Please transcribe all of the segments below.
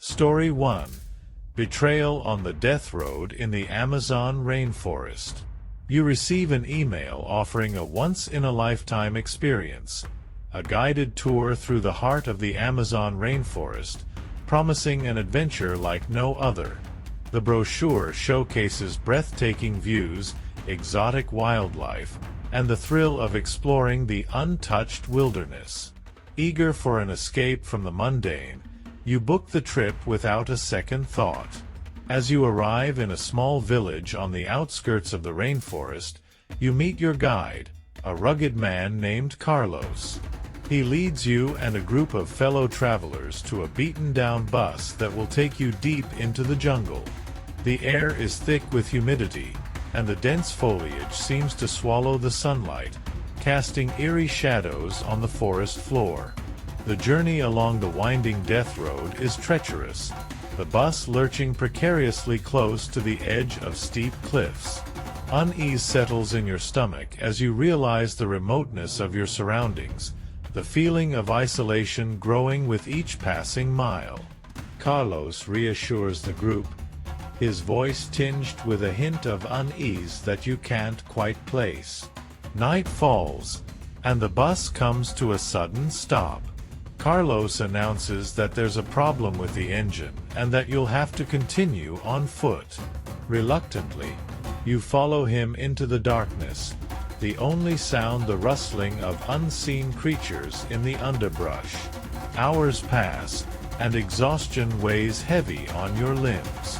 Story 1. Betrayal on the Death Road in the Amazon Rainforest. You receive an email offering a once-in-a-lifetime experience, a guided tour through the heart of the Amazon rainforest, promising an adventure like no other. The brochure showcases breathtaking views, exotic wildlife, and the thrill of exploring the untouched wilderness. Eager for an escape from the mundane, you book the trip without a second thought. As you arrive in a small village on the outskirts of the rainforest, you meet your guide, a rugged man named Carlos. He leads you and a group of fellow travelers to a beaten-down bus that will take you deep into the jungle. The air is thick with humidity, and the dense foliage seems to swallow the sunlight, casting eerie shadows on the forest floor. The journey along the winding death road is treacherous, the bus lurching precariously close to the edge of steep cliffs. Unease settles in your stomach as you realize the remoteness of your surroundings, the feeling of isolation growing with each passing mile. Carlos reassures the group, his voice tinged with a hint of unease that you can't quite place. Night falls, and the bus comes to a sudden stop. Carlos announces that there's a problem with the engine and that you'll have to continue on foot. Reluctantly, you follow him into the darkness, the only sound the rustling of unseen creatures in the underbrush. Hours pass, and exhaustion weighs heavy on your limbs.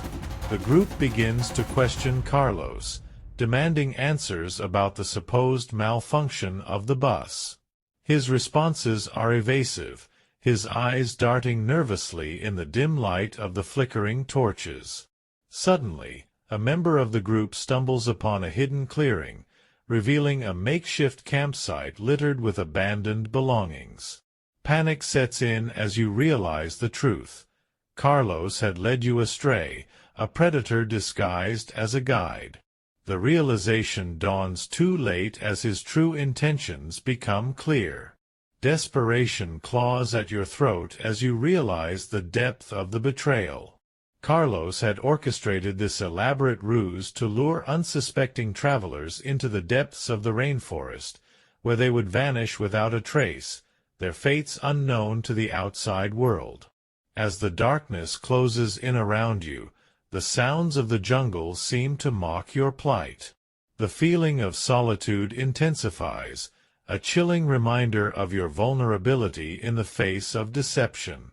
The group begins to question Carlos, demanding answers about the supposed malfunction of the bus. His responses are evasive, his eyes darting nervously in the dim light of the flickering torches. Suddenly, a member of the group stumbles upon a hidden clearing, revealing a makeshift campsite littered with abandoned belongings. Panic sets in as you realize the truth. Carlos had led you astray, a predator disguised as a guide. The realization dawns too late as his true intentions become clear. Desperation claws at your throat as you realize the depth of the betrayal. Carlos had orchestrated this elaborate ruse to lure unsuspecting travelers into the depths of the rainforest, where they would vanish without a trace, their fates unknown to the outside world. As the darkness closes in around you, the sounds of the jungle seem to mock your plight. The feeling of solitude intensifies, a chilling reminder of your vulnerability in the face of deception.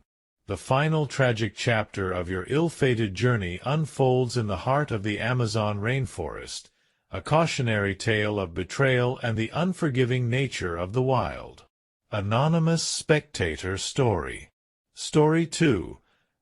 The final tragic chapter of your ill-fated journey unfolds in the heart of the Amazon rainforest, a cautionary tale of betrayal and the unforgiving nature of the wild. Anonymous Spectator Story. Story 2.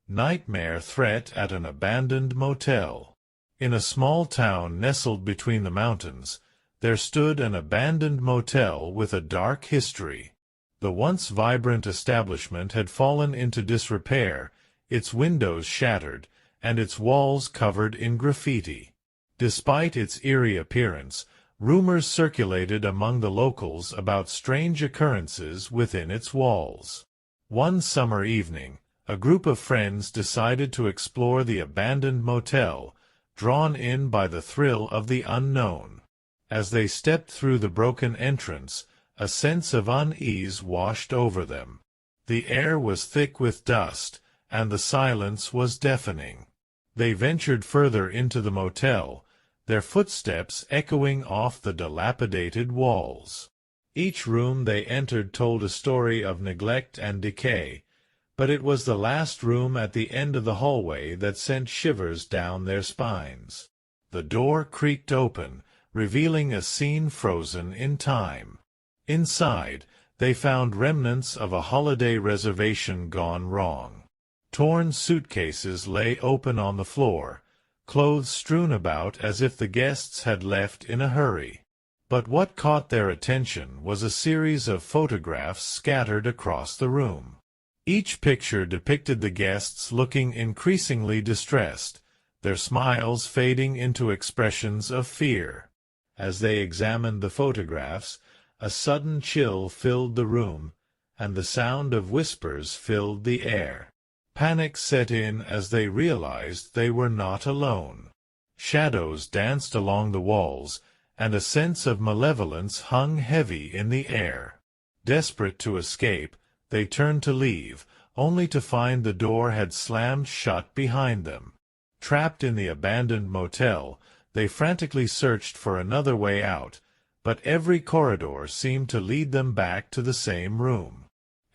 Nightmare Threat at an Abandoned Motel. In a small town nestled between the mountains, there stood an abandoned motel with a dark history. The once vibrant establishment had fallen into disrepair, its windows shattered, and its walls covered in graffiti. Despite its eerie appearance, rumors circulated among the locals about strange occurrences within its walls. One summer evening, a group of friends decided to explore the abandoned motel, drawn in by the thrill of the unknown. As they stepped through the broken entrance, a sense of unease washed over them. The air was thick with dust, and the silence was deafening. They ventured further into the motel, their footsteps echoing off the dilapidated walls. Each room they entered told a story of neglect and decay, but it was the last room at the end of the hallway that sent shivers down their spines. The door creaked open, revealing a scene frozen in time. Inside, they found remnants of a holiday reservation gone wrong. Torn suitcases lay open on the floor, clothes strewn about as if the guests had left in a hurry. But what caught their attention was a series of photographs scattered across the room. Each picture depicted the guests looking increasingly distressed, their smiles fading into expressions of fear. As they examined the photographs, a sudden chill filled the room, and the sound of whispers filled the air. Panic set in as they realized they were not alone. Shadows danced along the walls, and a sense of malevolence hung heavy in the air. Desperate to escape, they turned to leave, only to find the door had slammed shut behind them. Trapped in the abandoned motel, they frantically searched for another way out, but every corridor seemed to lead them back to the same room.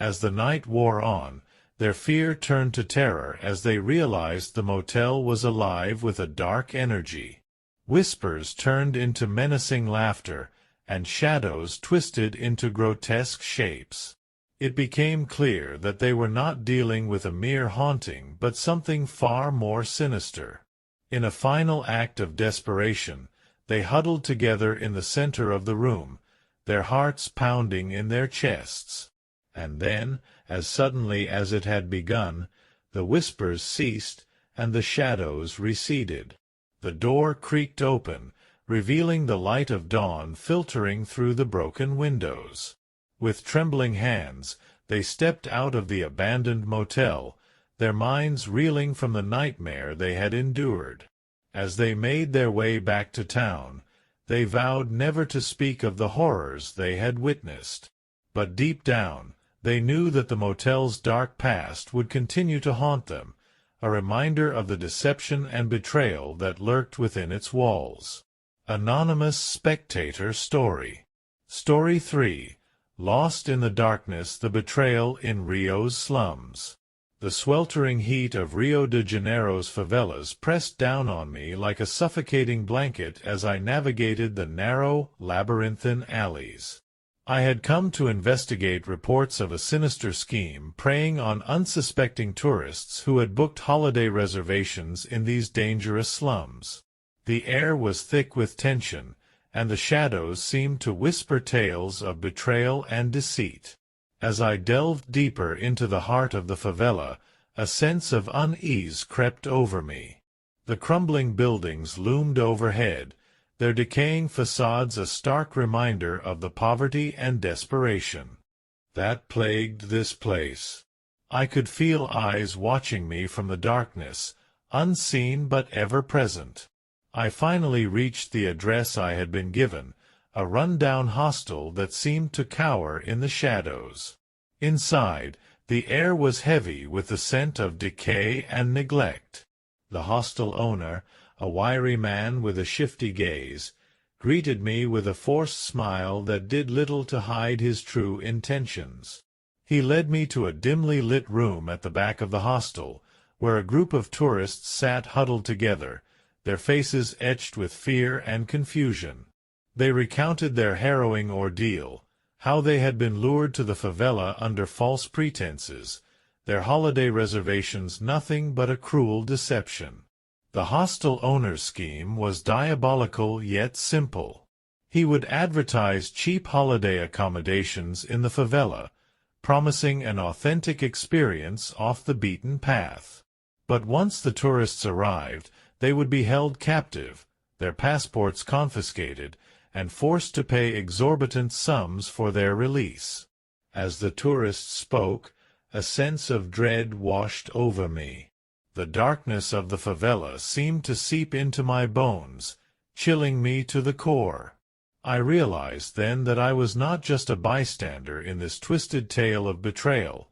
As the night wore on, their fear turned to terror as they realized the motel was alive with a dark energy. Whispers turned into menacing laughter, and shadows twisted into grotesque shapes. It became clear that they were not dealing with a mere haunting but something far more sinister. In a final act of desperation, they huddled together in the center of the room, their hearts pounding in their chests. And then, as suddenly as it had begun, the whispers ceased and the shadows receded. The door creaked open, revealing the light of dawn filtering through the broken windows. With trembling hands, they stepped out of the abandoned motel, their minds reeling from the nightmare they had endured. As they made their way back to town, they vowed never to speak of the horrors they had witnessed. But deep down, they knew that the motel's dark past would continue to haunt them, a reminder of the deception and betrayal that lurked within its walls. Anonymous Spectator Story. Story 3. Lost in the Darkness, the Betrayal in Rio's Slums. The sweltering heat of Rio de Janeiro's favelas pressed down on me like a suffocating blanket as I navigated the narrow, labyrinthine alleys. I had come to investigate reports of a sinister scheme preying on unsuspecting tourists who had booked holiday reservations in these dangerous slums. The air was thick with tension, and the shadows seemed to whisper tales of betrayal and deceit. As I delved deeper into the heart of the favela, a sense of unease crept over me. The crumbling buildings loomed overhead, their decaying facades a stark reminder of the poverty and desperation that plagued this place. I could feel eyes watching me from the darkness, unseen but ever present. I finally reached the address I had been given, a run-down hostel that seemed to cower in the shadows. Inside, the air was heavy with the scent of decay and neglect. The hostel owner, a wiry man with a shifty gaze, greeted me with a forced smile that did little to hide his true intentions. He led me to a dimly lit room at the back of the hostel, where a group of tourists sat huddled together, their faces etched with fear and confusion. They recounted their harrowing ordeal, how they had been lured to the favela under false pretenses, their holiday reservations nothing but a cruel deception. The hostel owner's scheme was diabolical yet simple. He would advertise cheap holiday accommodations in the favela, promising an authentic experience off the beaten path. But once the tourists arrived, they would be held captive, their passports confiscated, and forced to pay exorbitant sums for their release. As the tourists spoke, a sense of dread washed over me. The darkness of the favela seemed to seep into my bones, chilling me to the core. I realized then that I was not just a bystander in this twisted tale of betrayal.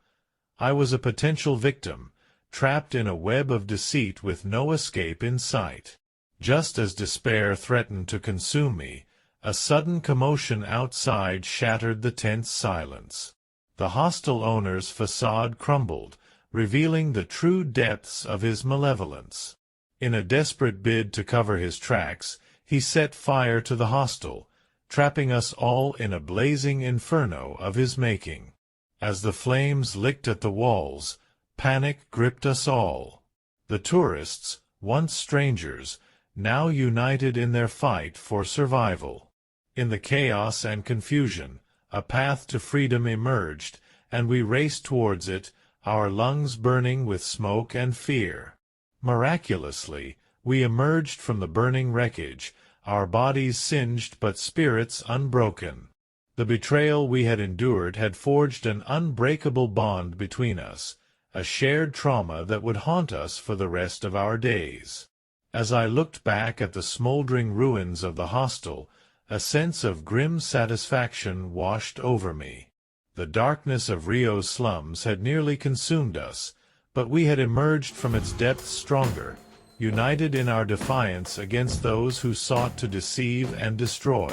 I was a potential victim, trapped in a web of deceit with no escape in sight. Just as despair threatened to consume me, a sudden commotion outside shattered the tense silence. The hostel owner's facade crumbled, revealing the true depths of his malevolence. In a desperate bid to cover his tracks, he set fire to the hostel, trapping us all in a blazing inferno of his making. As the flames licked at the walls, panic gripped us all. The tourists, once strangers, now united in their fight for survival. In the chaos and confusion, a path to freedom emerged, and we raced towards it, our lungs burning with smoke and fear. Miraculously, we emerged from the burning wreckage, our bodies singed but spirits unbroken. The betrayal we had endured had forged an unbreakable bond between us, a shared trauma that would haunt us for the rest of our days. As I looked back at the smoldering ruins of the hostel, a sense of grim satisfaction washed over me. The darkness of Rio's slums had nearly consumed us, but we had emerged from its depths stronger, united in our defiance against those who sought to deceive and destroy.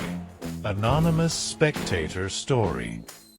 Anonymous Spectator Story.